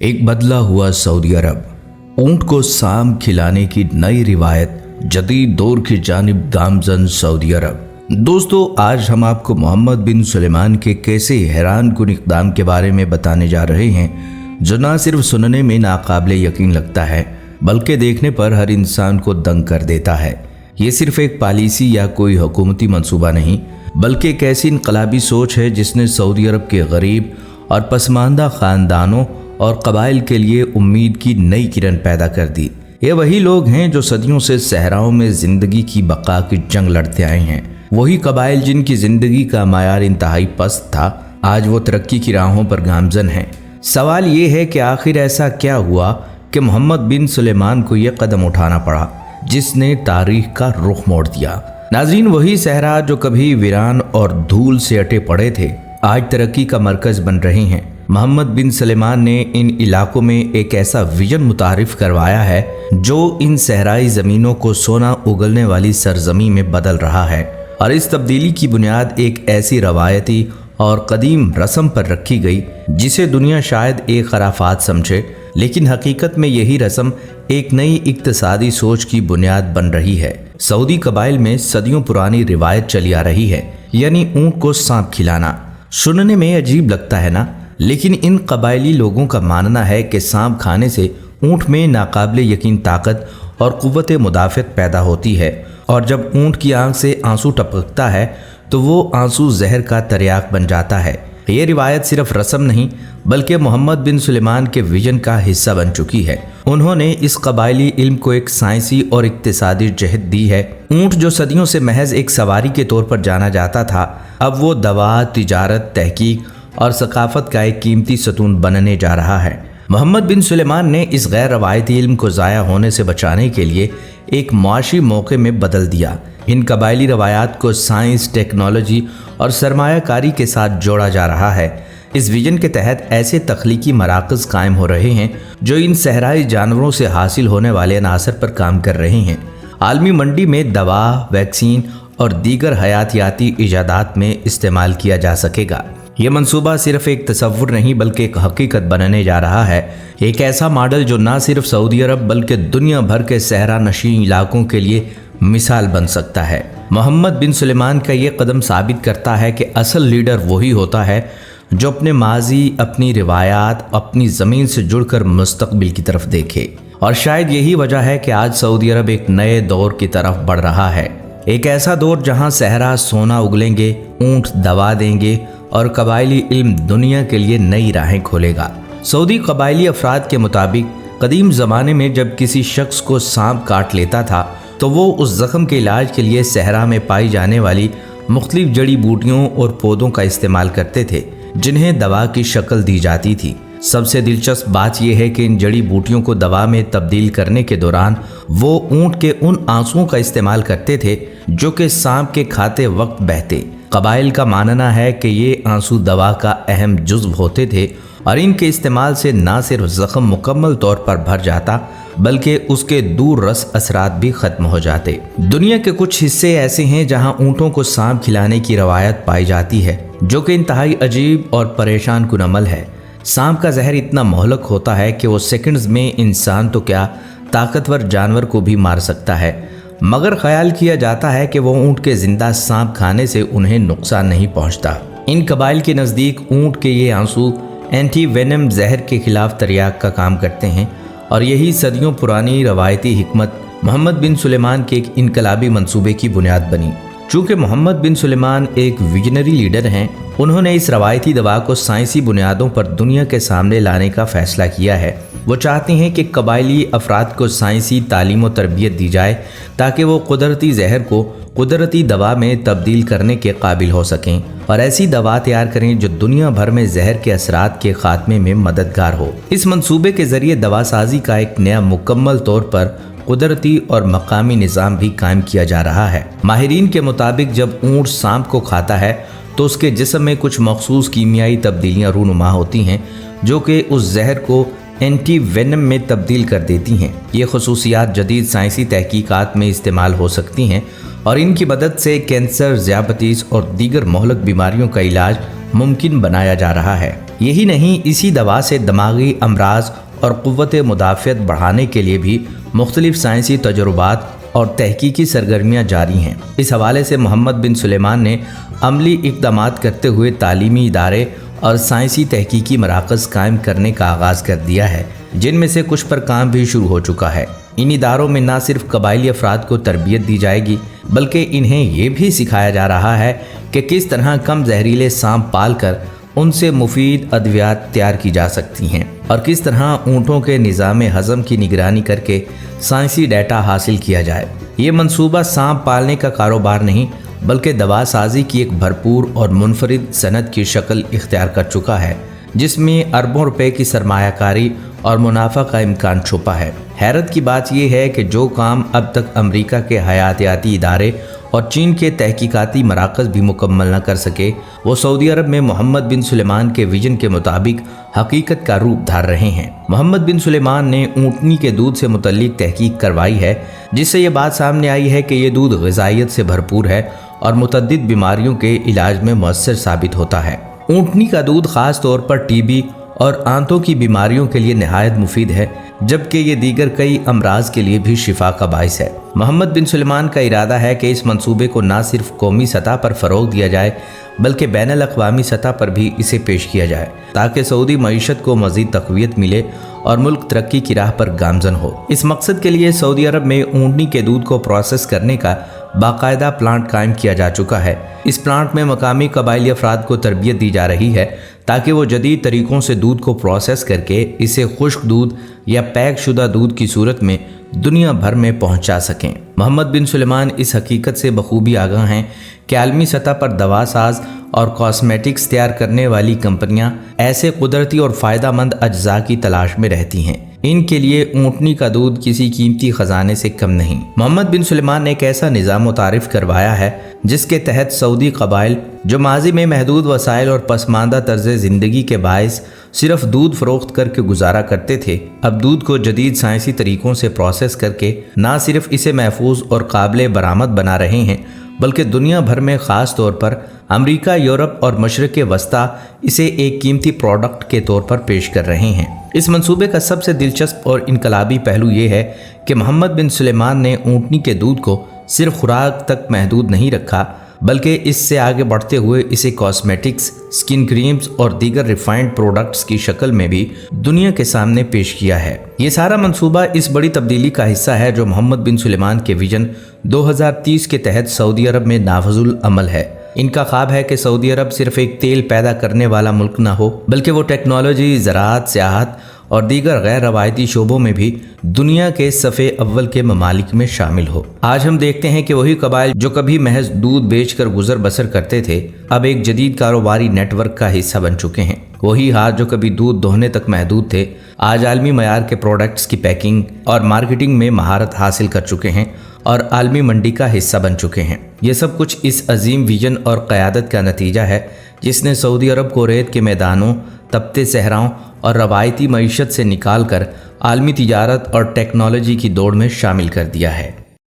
एक बदला हुआ सऊदी अरब, ऊंट को साम खिलाने की नई रिवायत, जदीद दौर की जानिब गामजन सऊदी अरब। दोस्तों, आज हम आपको मोहम्मद बिन सुलेमान के कैसे हैरानकुन इक़दाम के बारे में बताने जा रहे हैं, जो ना सिर्फ सुनने में नाकाबिले यकीन लगता है बल्कि देखने पर हर इंसान को दंग कर देता है। ये सिर्फ एक पॉलिसी या कोई हुकूमती मंसूबा नहीं, बल्कि एक ऐसी इनकलाबी सोच है जिसने सऊदी अरब के गरीब और पसमानदा ख़ानदानों और कबाइल के लिए उम्मीद की नई किरण पैदा कर दी। ये वही लोग हैं जो सदियों से सहराओं में ज़िंदगी की बका की जंग लड़ते आए हैं। वही कबाइल जिनकी ज़िंदगी का मायार इंतहाई पस्त था, आज वो तरक्की की राहों पर गामजन हैं। सवाल ये है कि आखिर ऐसा क्या हुआ कि मोहम्मद बिन सुलेमान को यह कदम उठाना पड़ा जिसने तारीख का रुख मोड़ दिया। नाज़रीन, वही सहरा जो कभी वीरान और धूल से अटे पड़े थे, आज तरक्की का मरकज़ बन रहे हैं। मोहम्मद बिन सुलेमान ने इन इलाकों में एक ऐसा विजन मुतारिफ करवाया है जो इन सहराई ज़मीनों को सोना उगलने वाली सरजमी में बदल रहा है। और इस तब्दीली की बुनियाद एक ऐसी रवायती और कदीम रस्म पर रखी गई जिसे दुनिया शायद एक खराफात समझे, लेकिन हकीकत में यही रस्म एक नई इक्तिसादी सोच की बुनियाद बन रही है। सऊदी कबाइल में सदियों पुरानी रिवायत चली आ रही है, यानी ऊँट को सांप खिलाना। सुनने में अजीब लगता है ना, लेकिन इन कबायली लोगों का मानना है कि सांप खाने से ऊँट में नाकाबिले यकीन ताकत और क़ुव्वत मुदाफ़त पैदा होती है, और जब ऊँट की आंख से आंसू टपकता है तो वो आंसू जहर का तरियाक बन जाता है। ये रिवायत सिर्फ रस्म नहीं बल्कि मोहम्मद बिन सुलेमान के विजन का हिस्सा बन चुकी है। उन्होंने इस कबायली इल्म को एक साइंसी और इक्तिसादी जहत दी है। ऊँट जो सदियों से महज एक सवारी के तौर पर जाना जाता था, अब वो दवा, तिजारत, तहकीक और सकाफत का एक कीमती सतून बनने जा रहा है। मोहम्मद बिन सुलेमान ने इस गैर रवायती इल्म को ज़ाया होने से बचाने के लिए एक मुआशी मौके में बदल दिया। इन कबायली रवायात को साइंस, टेक्नोलॉजी और सरमायाकारी के साथ जोड़ा जा रहा है। इस विजन के तहत ऐसे तख्लीकी मराकज़ कायम हो रहे हैं जो इन सहराई जानवरों से हासिल होने वाले अनासर पर काम कर रहे हैं। आलमी मंडी में दवा, वैक्सीन और दीगर हयातियाती इजादात में इस्तेमाल किया जा सकेगा। ये मंसूबा सिर्फ एक तसव्वुर नहीं बल्कि एक हकीकत बनने जा रहा है। एक ऐसा मॉडल जो ना सिर्फ सऊदी अरब बल्कि दुनिया भर के सहरा नशीन इलाकों के लिए मिसाल बन सकता है। मोहम्मद बिन सुलेमान का ये कदम साबित करता है कि असल लीडर वही होता है जो अपने माजी, अपनी रिवायात, अपनी ज़मीन से जुड़कर मुस्तकबिल की तरफ देखे। और शायद यही वजह है कि आज सऊदी अरब एक नए दौर की तरफ बढ़ रहा है। एक ऐसा दौर जहाँ सहरा सोना उगलेंगे, ऊँट दवा देंगे और कबायली इल्म दुनिया के लिए नई राहें खोलेगा। सऊदी कबायली अफराद के मुताबिक कदीम ज़माने में जब किसी शख्स को सांप काट लेता था तो वो उस ज़ख्म के इलाज के लिए सहरा में पाई जाने वाली मुख्तलिफ जड़ी बूटियों और पौधों का इस्तेमाल करते थे, जिन्हें दवा की शक्ल दी जाती थी। सबसे दिलचस्प बात यह है कि इन जड़ी बूटियों को दवा में तब्दील करने के दौरान वो ऊँट के उन आंसुओं का इस्तेमाल करते थे जो कि सांप के खाते वक्त बहते। कबाइल का मानना है कि ये आंसू दवा का अहम जुज़्व होते थे और इनके इस्तेमाल से ना सिर्फ ज़ख्म मुकम्मल तौर पर भर जाता बल्कि उसके दूर रस असरात भी ख़त्म हो जाते। दुनिया के कुछ हिस्से ऐसे हैं जहां ऊँटों को सांप खिलाने की रवायत पाई जाती है, जो कि इंतहाई अजीब और परेशान कुन अमल है। सांप का जहर इतना मोहलक होता है कि वो सेकंड्स में इंसान तो क्या ताकतवर जानवर को भी मार सकता है, मगर ख्याल किया जाता है कि वो ऊँट के जिंदा सांप खाने से उन्हें नुकसान नहीं पहुँचता। इन कबाइल के नज़दीक ऊँट के ये आंसू एंटी वेनम जहर के खिलाफ तरियाक का काम करते हैं, और यही सदियों पुरानी रवायती हिकमत मोहम्मद बिन सुलेमान के एक इनकलाबी मंसूबे की बुनियाद बनी। चूँकि मोहम्मद बिन सुलेमान एक विजनरी लीडर हैं, उन्होंने इस रवायती दवा को साइंसी बुनियादों पर दुनिया के सामने लाने का फैसला किया है। वो चाहते हैं कि कबायली अफराद को साइंसी तालीम और तरबियत दी जाए ताकि वो कुदरती जहर को कुदरती दवा में तब्दील करने के काबिल हो सकें और ऐसी दवा तैयार करें जो दुनिया भर में जहर के असरात के खात्मे में मददगार हो। इस मंसूबे के ज़रिए दवा साजी का एक नया मुकम्मल तौर पर कुदरती और मकामी निज़ाम भी कायम किया जा रहा है। माहिरीन के मुताबिक जब ऊँट सांप को खाता है तो उसके जिस्म में कुछ मखसूस कीमियाई तब्दीलियाँ रूनुमा होती हैं जो कि उस जहर को एंटी वेनम में तब्दील कर देती हैं। ये खसूसियात जदीद साइंसी तहकीकात में इस्तेमाल हो सकती हैं और इनकी मदद से कैंसर, ज़ियाबतीस और दीगर मोहलक बीमारियों का इलाज मुमकिन बनाया जा रहा है। यही नहीं, इसी दवा से दिमागी अमराज और क़ुव्वत मुदाफ़ियत बढ़ाने के लिए भी मुख्तलिफ साइंसी तजुर्बात और तहकीकी सरगर्मियाँ जारी हैं। इस हवाले से मोहम्मद बिन सुलेमान ने अमली इक़दामात करते हुए तालीमी इदारे और साइंसी तहकीकी मराकज़ कायम करने का आगाज़ कर दिया है, जिनमें से कुछ पर काम भी शुरू हो चुका है। इन इदारों में न सिर्फ कबायली अफराद को तरबियत दी जाएगी, बल्कि इन्हें ये भी सिखाया जा रहा है कि किस तरह कम जहरीले सांप पाल कर उनसे मुफीद अद्वियात तैयार की जा सकती हैं और किस तरह ऊँटों के निज़ाम हज़म की निगरानी करके साइंसी डाटा हासिल किया जाए। ये मंसूबा सांप पालने का कारोबार नहीं, बल्कि दवा साजी की एक भरपूर और मुनफरिद सनत की शक्ल इख्तियार कर चुका है, जिसमें अरबों रुपए की सरमायाकारी और मुनाफा का इम्कान छुपा है। हैरत की बात यह है कि जो काम अब तक अमेरिका के हयातियाती इदारे और चीन के तहकीकाती मराकज़ भी मुकम्मल न कर सके, वो सऊदी अरब में मोहम्मद बिन सुलेमान के विजन के मुताबिक हकीकत का रूप धार रहे हैं। मोहम्मद बिन सुलेमान ने ऊँटनी के दूध से मुतल्लिक तहकीक करवाई है, जिससे ये बात सामने आई है कि ये दूध ग़िज़ाइयत से भरपूर है और मुतअद्दिद बीमारियों के इलाज में मुअस्सर साबित होता है। ऊँटनी का दूध ख़ास तौर पर टीबी और आंतों की बीमारियों के लिए नहायत मुफीद है, जबकि ये दीगर कई अमराज के लिए भी शिफा का बाइस है। मोहम्मद बिन सुलेमान का इरादा है कि इस मंसूबे को न सिर्फ कौमी सतह पर फ़रोग़ दिया जाए, बल्कि बैनुल अक़वामी सतह पर भी इसे पेश किया जाए, ताकि सऊदी मईशत को मज़ीद तक़वियत मिले और मुल्क तरक्की की राह पर गामज़न हो। इस मकसद के लिए सऊदी अरब में ऊँटनी के दूध को प्रोसेस करने का बाकायदा प्लांट कायम किया जा चुका है। इस प्लांट में मकामी कबायली अफराद को तरबियत दी जा रही है ताकि वो जदीद तरीक़ों से दूध को प्रोसेस करके इसे खुश्क दूध या पैक शुदा दूध की सूरत में दुनिया भर में पहुंचा सकें। मोहम्मद बिन सुलेमान इस हकीकत से बखूबी आगाह हैं कि आलमी सतह पर दवा साज और कॉस्मेटिक्स तैयार करने वाली कंपनियां ऐसे कुदरती और फ़ायदेमंद अज्जा की तलाश में रहती हैं। इनके लिए ऊँटनी का दूध किसी कीमती ख़जाने से कम नहीं। मोहम्मद बिन सुलेमान ने एक ऐसा निज़ाम मुतारिफ़ करवाया है जिसके तहत सऊदी कबाइल जो माजी में महदूद वसाइल और पसमानदा तर्ज़ ज़िंदगी के बायस सिर्फ दूध फ़रोख्त करके गुजारा करते थे, अब दूध को जदीद साइंसी तरीक़ों से प्रोसेस करके ना सिर्फ इसे महफूज और काबिल बरामद बना रहे हैं, बल्कि दुनिया भर में ख़ास तौर पर अमेरिका, यूरोप और मशरिक़ वस्ता इसे एक कीमती प्रोडक्ट के तौर पर पेश कर रहे हैं। इस मंसूबे का सबसे दिलचस्प और इनकलाबी पहलू ये है कि मोहम्मद बिन सुलेमान ने ऊँटनी के दूध को सिर्फ खुराक तक महदूद नहीं रखा, बल्कि इससे आगे बढ़ते हुए इसे कॉस्मेटिक्स, स्किन क्रीम्स और दीगर रिफाइंड प्रोडक्ट्स की शक्ल में भी दुनिया के सामने पेश किया है। ये सारा मंसूबा इस बड़ी तब्दीली का हिस्सा है जो मोहम्मद बिन सुलेमान के विजन 2030 के तहत सऊदी अरब में नाफजुल अमल है। इनका ख्वाब है कि सऊदी अरब सिर्फ एक तेल पैदा करने वाला मुल्क न हो, बल्कि वो टेक्नोलॉजी, ज़राअत, सियाहत और दीगर गैर रवायती शोबों में भी दुनिया के सफ़े अव्वल के ममालिक में शामिल हो। आज हम देखते हैं कि वही कबाइल जो कभी महज दूध बेचकर गुजर बसर करते थे, अब एक जदीद कारोबारी नेटवर्क का हिस्सा बन चुके हैं। वही हाथ जो कभी दूध दोहने तक महदूद थे, आज आलमी मयार के प्रोडक्ट्स की पैकिंग और मार्केटिंग में महारत हासिल कर चुके हैं और आलमी मंडी का हिस्सा बन चुके हैं। ये सब कुछ इस अजीम विजन और क़यादत का नतीजा है जिसने सऊदी अरब को रेत के मैदानों, तपते सहराओं और रवायती मईशत से निकाल कर आलमी तिजारत और टेक्नोलॉजी की दौड़ में शामिल कर दिया है।